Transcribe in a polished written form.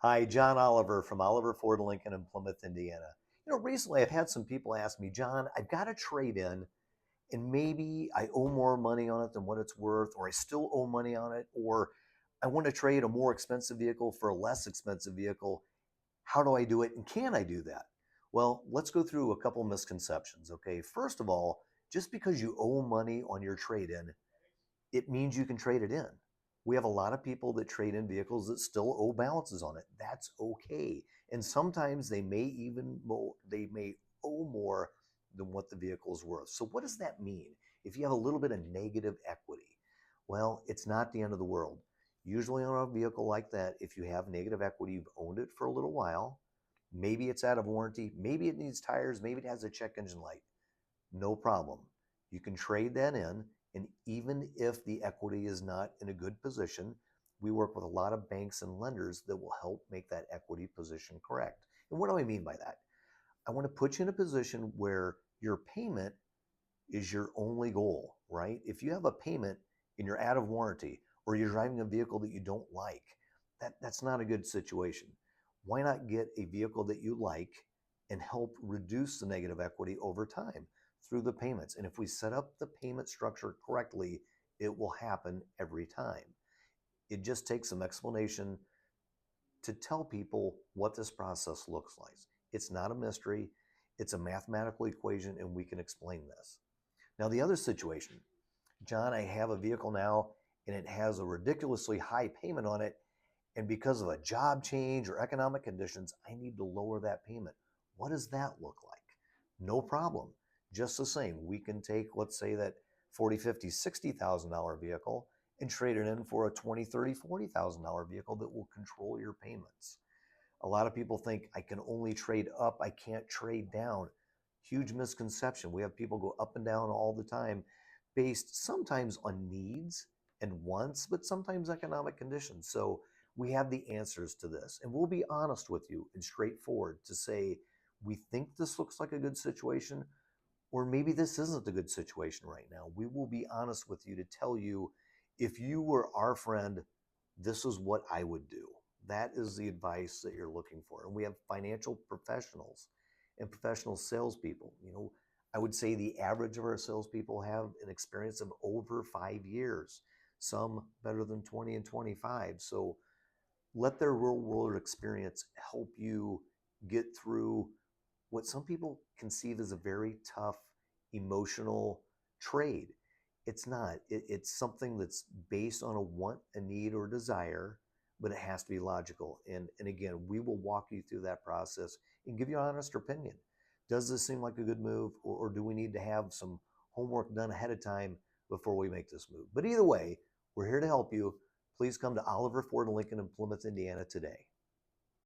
Hi, John Oliver from Oliverford, Lincoln in Plymouth, Indiana. Recently I've had some people ask me, John, I've got a trade in and maybe I owe more money on it than what it's worth, or I still owe money on it, or I want to trade a more expensive vehicle for a less expensive vehicle. How do I do it? And can I do that? Well, let's go through a couple misconceptions. Okay. First of all, just because you owe money on your trade in, it means you can trade it in. We have a lot of people that trade in vehicles that still owe balances on it. That's okay. And sometimes they may owe more than what the vehicle is worth. So what does that mean? If you have a little bit of negative equity, well, it's not the end of the world. Usually on a vehicle like that, if you have negative equity, you've owned it for a little while, maybe it's out of warranty, maybe it needs tires, maybe it has a check engine light, no problem. You can trade that in. And even if the equity is not in a good position, we work with a lot of banks and lenders that will help make that equity position correct. And what do I mean by that? I want to put you in a position where your payment is your only goal, right? If you have a payment and you're out of warranty or you're driving a vehicle that you don't like, that's not a good situation. Why not get a vehicle that you like and help reduce the negative equity over time through the payments? And if we set up the payment structure correctly, it will happen every time. It just takes some explanation to tell people what this process looks like. It's not a mystery, it's a mathematical equation, and we can explain this. Now, the other situation, John, I have a vehicle now and it has a ridiculously high payment on it. And because of a job change or economic conditions, I need to lower that payment. What does that look like? No problem. Just the same, we can take, let's say, that 40, 50, $60,000 vehicle and trade it in for a 20, 30, $40,000 vehicle that will control your payments. A lot of people think I can only trade up, I can't trade down. Huge misconception. We have people go up and down all the time based sometimes on needs and wants, but sometimes economic conditions. So we have the answers to this. And we'll be honest with you and straightforward to say, we think this looks like a good situation, or maybe this isn't a good situation right now. We will be honest with you to tell you, if you were our friend, this is what I would do. That is the advice that you're looking for. And we have financial professionals and professional salespeople. I would say the average of our salespeople have an experience of over 5 years, some better than 20 and 25. So let their real world experience help you get through what some people conceive as a very tough emotional trade. It's not. It's something that's based on a want, a need, or desire, but it has to be logical. And again, we will walk you through that process and give you an honest opinion. Does this seem like a good move, or do we need to have some homework done ahead of time before we make this move? But either way, we're here to help you. Please come to Oliver Ford Lincoln in Plymouth, Indiana today.